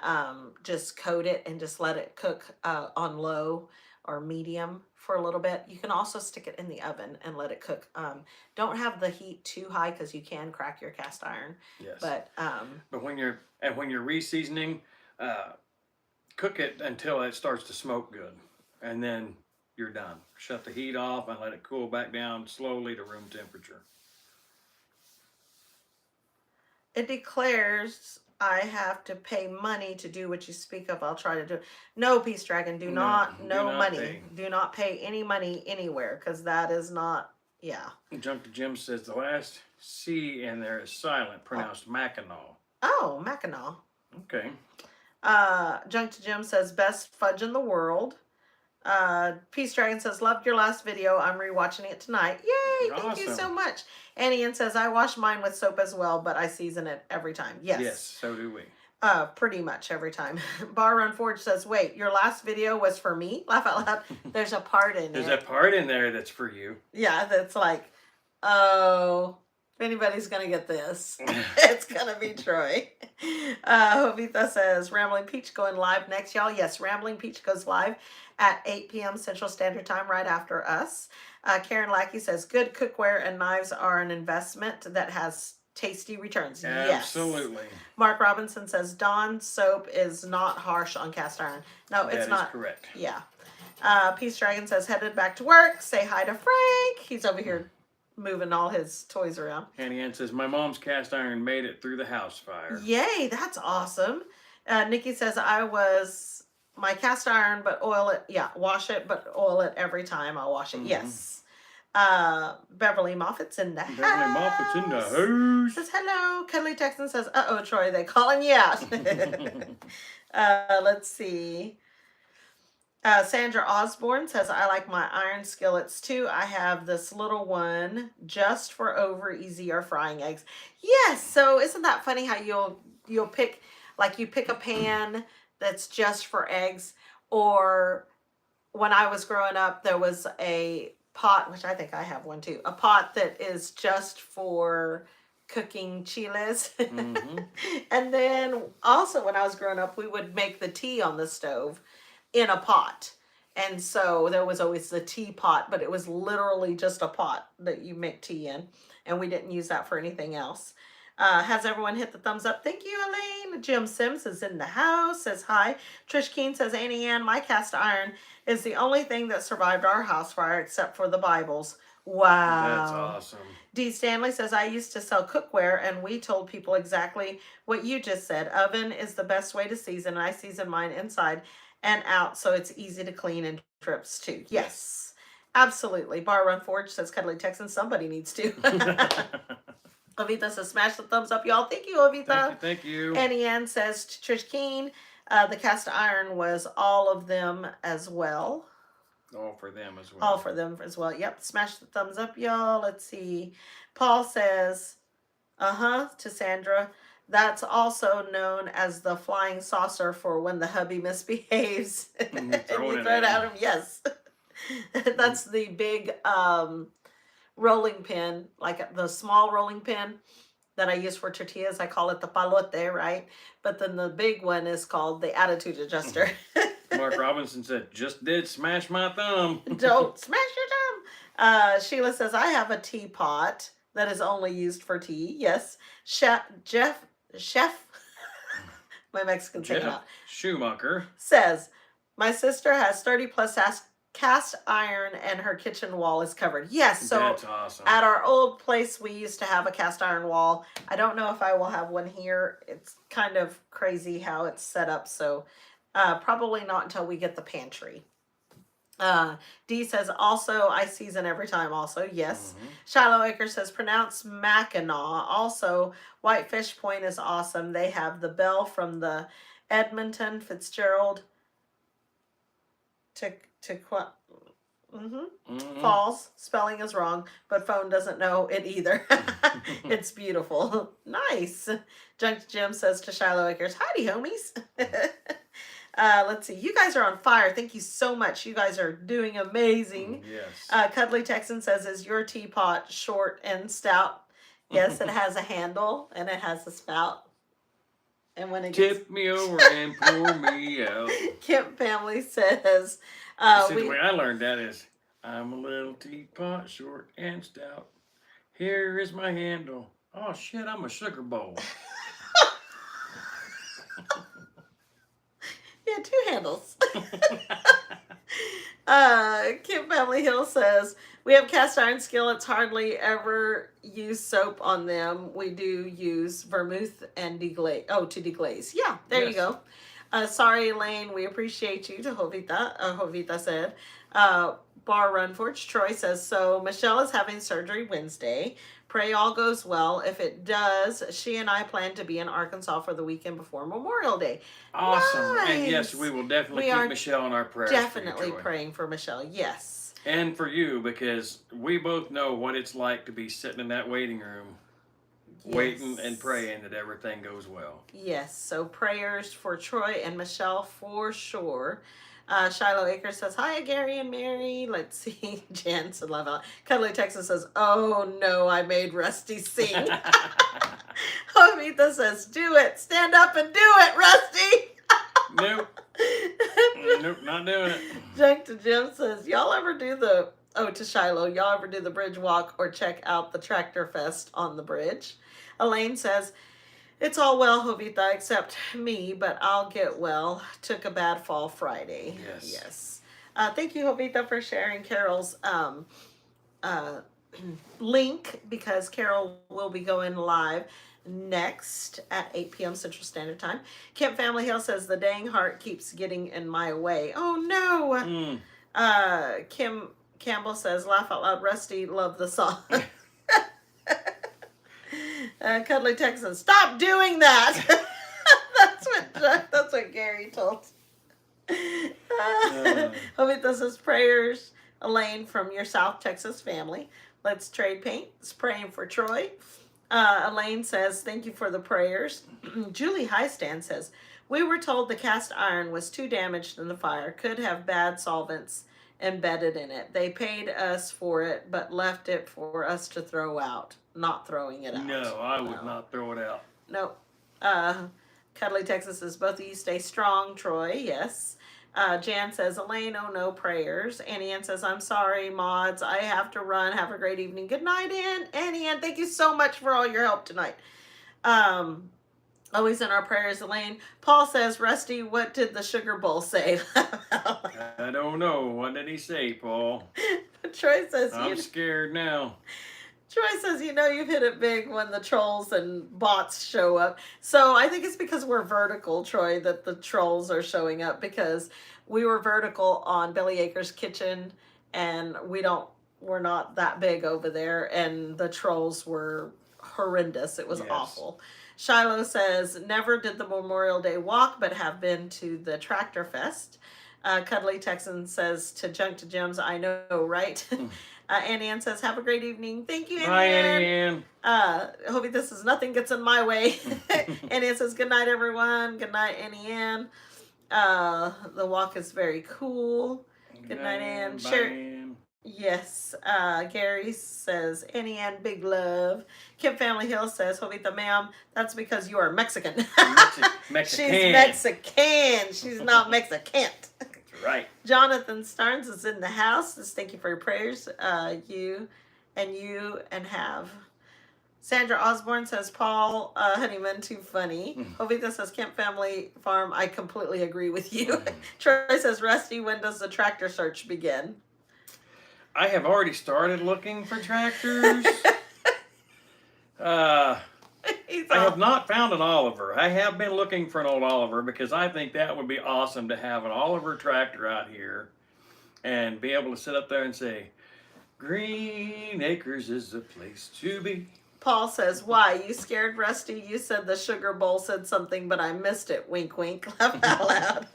just coat it and just let it cook on low or medium for a little bit. You can also stick it in the oven and let it cook. Don't have the heat too high because you can crack your cast iron. Yes. But when you're re-seasoning, cook it until it starts to smoke good, and then you're done. Shut the heat off and let it cool back down slowly to room temperature. it declares I have to pay money to do what you speak of. I'll try to do it. No, Peace Dragon, do not money. Pay. Do not pay any money anywhere, because that is not, yeah. Jump to Jim says the last C in there is silent, pronounced Mackinac. Oh, Mackinac. Okay. Junk to Jim says best fudge in the world. Peace Dragon says loved your last video. I'm rewatching it tonight. Yay! Thank you so much. Annie Ann says I wash mine with soap as well, but I season it every time. Yes. Yes, so do we. Pretty much every time. Bar Run Forge says, wait, your last video was for me? Laugh out loud. There's a part in There's it. a part in there that's for you. Yeah, that's like, oh, if anybody's going to get this, it's going to be Troy. Jovita says, Rambling Peach going live next, y'all. Yes, Rambling Peach goes live at 8 p.m. Central Standard Time right after us. Karen Lackey says, good cookware and knives are an investment that has tasty returns. Absolutely. Yes. Mark Robinson says, Dawn soap is not harsh on cast iron. No, it's not. That is correct. Yeah. Peace Dragon says, headed back to work. Say hi to Frank. He's over here moving all his toys around. Annie Ann says, my mom's cast iron made it through the house fire. Yay, that's awesome. Nikki says, my cast iron, but oil it. Yeah, wash it, but oil it every time. I'll wash it. Mm-hmm. Yes. Beverly Moffat's in the Beverly house. Moffat's in the house. Says hello. Cuddly Texan says, "Uh-oh, Troy, they calling you out." Let's see. Sandra Osborne says, "I like my iron skillets too. I have this little one just for over easy or frying eggs." Yes. So isn't that funny how you'll pick, like, you pick a pan that's just for eggs, or when I was growing up, there was a pot, which I think I have one too, a pot that is just for cooking chiles. Mm-hmm. And then also when I was growing up, we would make the tea on the stove in a pot. And so there was always the teapot, but it was literally just a pot that you make tea in. And we didn't use that for anything else. Has everyone hit the thumbs up? Thank you, Elaine. Jim Sims is in the house, says hi. Trish Keene says, Annie Ann, my cast iron is the only thing that survived our house fire except for the Bibles. Wow. That's awesome. D. Stanley says, I used to sell cookware, and we told people exactly what you just said. Oven is the best way to season. I season mine inside and out, so it's easy to clean and trips too. Yes, absolutely. Bar Run Forge says, Cuddly Texan, somebody needs to. Avita says, smash the thumbs up, y'all. Thank you, Avita. Thank you. Annie Ann says to Trish Keene, the cast iron was all of them as well. All for them as well. All for them as well. Yep. Smash the thumbs up, y'all. Let's see. Paul says, to Sandra. That's also known as the flying saucer for when the hubby misbehaves. And you throw it at him. Yes. That's the big rolling pin, like the small rolling pin that I use for tortillas. I call it the palote, right? But then the big one is called the attitude adjuster. Mark Robinson said, just did smash my thumb. Don't smash your thumb. Sheila says, I have a teapot that is only used for tea. Yes. Chef, my Mexican Jeff Schumacher says, my sister has 30 plus cast iron and her kitchen wall is covered. Yes. So that's awesome. At our old place, we used to have a cast iron wall. I don't know if I will have one here. It's kind of crazy how it's set up. So probably not until we get the pantry. D says, also, I season every time also. Yes. Mm-hmm. Shiloh Acre says, pronounce Mackinac. Also, Whitefish Point is awesome. They have the bell from the Edmonton Fitzgerald Falls. Spelling is wrong, but phone doesn't know it either. It's beautiful. Nice. Junk Jim says to Shiloh Acres, howdy, homies. Let's see. You guys are on fire. Thank you so much. You guys are doing amazing. Yes. Cuddly Texan says, is your teapot short and stout? Yes, it has a handle and it has a spout. And when it tip me over and pour me out. Kemp family says, see, the way I learned that is, I'm a little teapot, short and stout. Here is my handle. Oh shit, I'm a sugar bowl. Yeah, 2 handles. Kim Family Hill says, we have cast iron skillets, hardly ever use soap on them. We do use vermouth and deglaze. Oh, to deglaze. Yeah, there you go. Sorry, Elaine, we appreciate you, to Jovita said. Bar Run Forge Troy says, so Michelle is having surgery Wednesday. Pray all goes well. If it does, she and I plan to be in Arkansas for the weekend before Memorial Day. Awesome. Nice. And yes, we will definitely keep Michelle in our prayers. Definitely praying for Michelle. Yes. And for you, because we both know what it's like to be sitting in that waiting room, waiting and praying that everything goes well. Yes. So prayers for Troy and Michelle for sure. Shiloh Acre says, hi, Gary and Mary. Let's see. Jan said, love it. Cuddly Texas says, oh no, I made Rusty sing. Amita says, do it. Stand up and do it, Rusty. Nope. Nope, not doing it. Junk to Jim says, y'all ever do to Shiloh, y'all ever do the bridge walk or check out the Tractor Fest on the bridge? Elaine says, it's all well, Jovita, except me, but I'll get well. Took a bad fall Friday. Yes. Thank you, Jovita, for sharing Carol's link, because Carol will be going live next at 8 p.m. Central Standard Time. Kemp Family Hill says, the dang heart keeps getting in my way. Oh, no. Campbell says, laugh out loud, Rusty, love the song. Cuddly Texan, stop doing that. That's what Gary told. Hope this is prayers, Elaine, from your South Texas family. Let's trade paints. Praying for Troy. Elaine says, thank you for the prayers. Julie Highstand says, we were told the cast iron was too damaged in the fire, could have bad solvents embedded in it. They paid us for it, but left it for us to throw out. Not throwing it out. No, I would not throw it out. Nope. Cuddly Texas says, both of you stay strong, Troy. Yes. Jan says, Elaine, oh no, prayers. Annie Ann says, I'm sorry, mods. I have to run. Have a great evening. Good night, Annie Ann. Thank you so much for all your help tonight. Always in our prayers, Elaine. Paul says, Rusty, what did the sugar bowl say? I don't know. What did he say, Paul? Troy says, I'm scared now. Troy says, you've hit it big when the trolls and bots show up. So I think it's because we're vertical, Troy, that the trolls are showing up, because we were vertical on Billy Acres Kitchen, and we're not that big over there, and the trolls were horrendous. It was awful. Shiloh says, never did the Memorial Day walk, but have been to the Tractor Fest. Cuddly Texan says, to Junk to Gems, I know, right? Annie Ann says, have a great evening. Thank you, Annie Ann. Hope this is nothing gets in my way. Annie Ann says, good night, everyone. Good night, Annie Ann. The walk is very cool. Good night, Ann. Ann. Yes. Gary says, Annie Ann, big love. Kim Family Hill says, Jovita, ma'am, that's because you are Mexican. Mexican. She's Mexican. She's not Mexican. Right. Jonathan Starnes is in the house. Says, thank you for your prayers. You and have. Sandra Osborne says, Paul Honeyman, too funny. Jovita says, Kemp Family Farm, I completely agree with you. Troy says, Rusty, when does the tractor search begin? I have already started looking for tractors. I have not found an Oliver. I have been looking for an old Oliver, because I think that would be awesome to have an Oliver tractor out here and be able to sit up there and say, Green Acres is the place to be. Paul says, why? You scared Rusty? You said the sugar bowl said something, but I missed it. Wink, wink. Laugh out loud.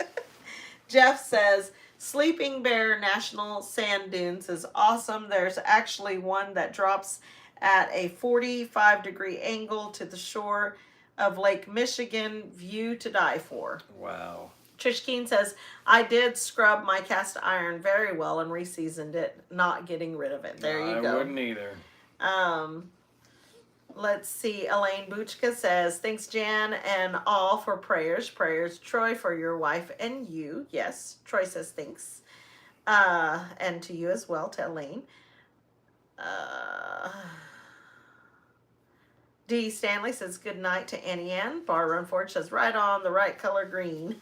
Jeff says, Sleeping Bear National Sand Dunes is awesome. There's actually one that drops at a 45-degree angle to the shore of Lake Michigan. View to die for. Wow. Trish Keen says, I did scrub my cast iron very well and reseasoned it, not getting rid of it. There you go. I wouldn't either. Let's see. Elaine Buchka says, thanks, Jan and all for prayers. Prayers, Troy, for your wife and you. Yes, Troy says thanks. And to you as well, to Elaine. D. Stanley says, good night to Annie Ann. Bar Run Forge says, right on, the right color green.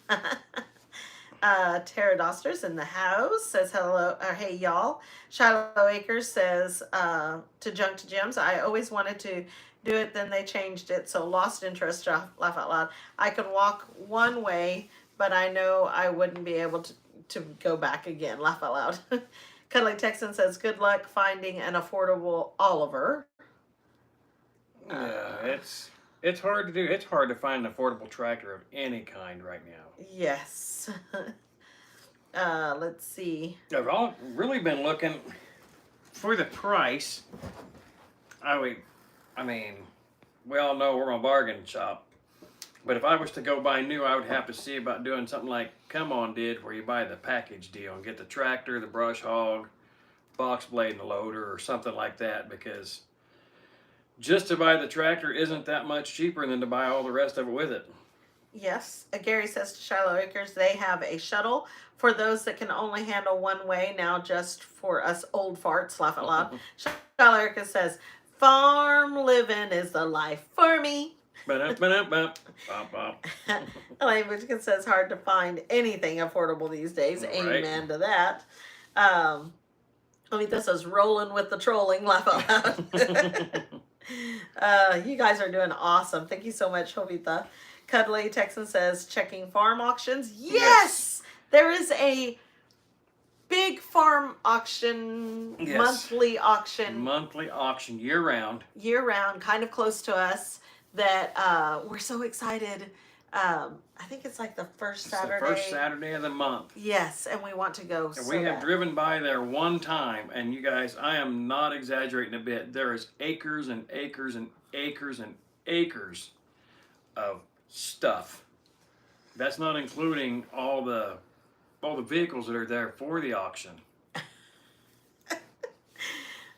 Tara Doster's in the house, says hello, hey y'all. Shiloh Acres says, to Junk to Gems, I always wanted to do it, then they changed it, so lost interest. Laugh out loud. I could walk one way, but I know I wouldn't be able to go back again. Laugh out loud. Cuddly Texan says, good luck finding an affordable Oliver. Yeah, it's hard to do. It's hard to find an affordable tractor of any kind right now. Yes. Let's see. I've really been looking for the price. I mean, we all know we're a bargain shop. But if I was to go buy new, I would have to see about doing something like Come On did, where you buy the package deal and get the tractor, the brush hog, box blade, and the loader, or something like that, because just to buy the tractor isn't that much cheaper than to buy all the rest of it with it. Yes. Gary says to Shiloh Acres, they have a shuttle for those that can only handle one way, now just for us old farts. Laugh out loud. Shiloh Acres says, farm living is the life for me. Elaine Wichkin says, hard to find anything affordable these days. Right. Amen to that. This is rolling with the trolling. Laugh out loud. You guys are doing awesome. Thank you so much, Jovita. Cuddly Texan says, checking farm auctions. Yes! There is a big farm auction, Yes. monthly auction year round. year round, kind of close to us, that we're so excited. I think it's like the first Saturday. It's the first Saturday of the month. Yes, and we want to go. And so we have bad. driven by there one time, and you guys, I am not exaggerating a bit. There is acres and acres and acres and acres of stuff. That's not including all the vehicles that are there for the auction.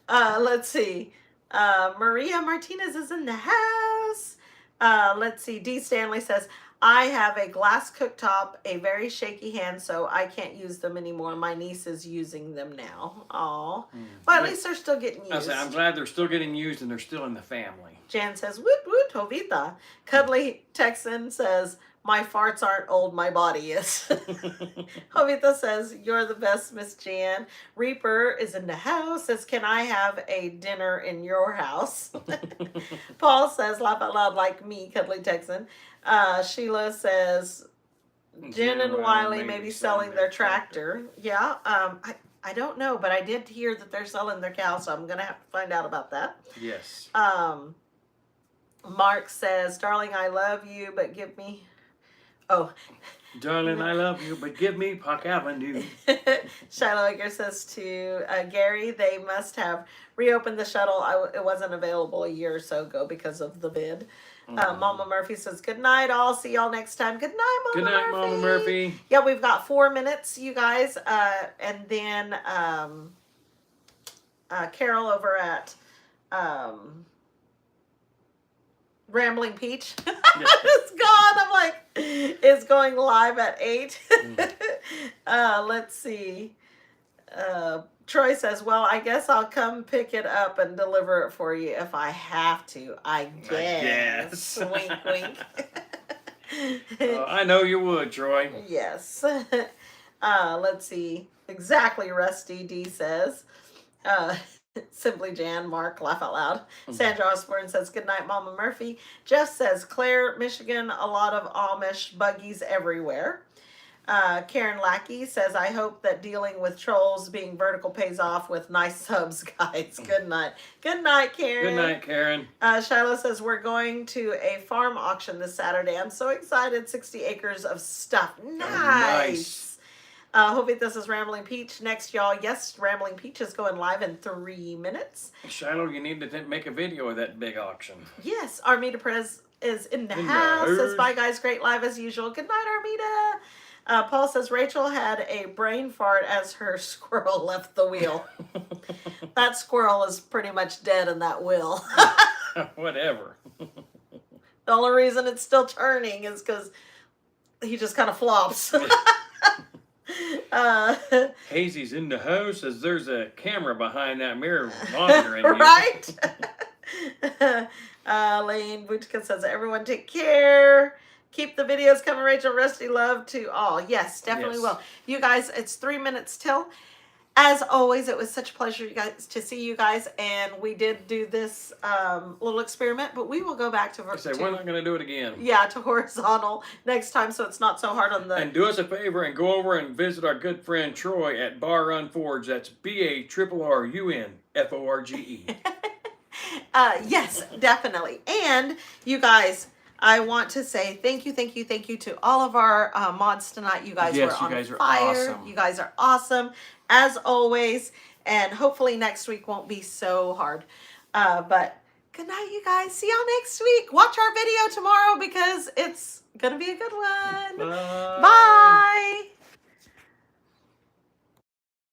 Let's see. Maria Martinez is in the house. Let's see. D. Stanley says, I have a glass cooktop, a very shaky hand, so I can't use them anymore. My niece is using them now. Aw. Well, at least they're still getting used. I'm glad they're still getting used and they're still in the family. Jan says, woot woot, Jovita. Cuddly Texan says, my farts aren't old, my body is. Jovita says, you're the best, Miss Jan. Reaper is in the house, says, can I have a dinner in your house? Paul says, laugh out loud like me, Cuddly Texan. Sheila says, Jen and Wiley may be selling their tractor. Yeah, I don't know, but I did hear that they're selling their cow, so I'm going to have to find out about that. Yes. Mark says, darling, I love you, but give me... Oh. Darling, I love you, but give me Park Avenue. Shiloh Egger says to Gary, they must have reopened the shuttle. It wasn't available a year or so ago because of the bid. Mama Murphy says, good night, all. See y'all next time. Good night, Mama Murphy. Good night, Mama Murphy. Yeah, we've got 4 minutes, you guys. And then Carol over at Rambling Peach is gone. I'm like, it's going live at 8. Let's see. Troy says, well, I guess I'll come pick it up and deliver it for you if I have to. I guess. Wink, wink. I know you would, Troy. Yes. Let's see. Exactly, Rusty D says. Simply Jan, Mark, laugh out loud. Sandra Osborne says, good night, Mama Murphy. Jeff says, Claire, Michigan, a lot of Amish buggies everywhere. Karen Lackey says, I hope that dealing with trolls being vertical pays off with nice subs, guys. Good night. Good night, Karen. Good night, Karen. Shiloh says, we're going to a farm auction this Saturday. I'm so excited. 60 acres of stuff. Nice. Hopefully this is Rambling Peach next, y'all. Yes, Rambling Peach is going live in 3 minutes. Shiloh, you need to make a video of that big auction. Yes, Armida Perez is in the house. Says, bye, guys. Great live as usual. Good night, Armida. Paul says, Rachel had a brain fart as her squirrel left the wheel. That squirrel is pretty much dead in that wheel. Whatever. The only reason it's still turning is because he just kind of flops. Hazy's in the house as there's a camera behind that mirror monitoring right? Lane Butica says, everyone take care. Keep the videos coming, Rachel. Rusty, love to all. Yes, definitely will. You guys, it's 3 minutes till. As always, it was such a pleasure to see you guys, and we did do this little experiment, but we will go back to... we're not going to do it again. Yeah, to horizontal next time, so it's not so hard on the... And do us a favor and go over and visit our good friend Troy at Bar Run Forge. That's BARRUNFORGE. Yes, definitely. And you guys... I want to say thank you to all of our mods tonight. You guys were on fire. Awesome. You guys are awesome, as always. And hopefully next week won't be so hard. But good night, you guys. See y'all next week. Watch our video tomorrow because it's going to be a good one. Bye. Bye.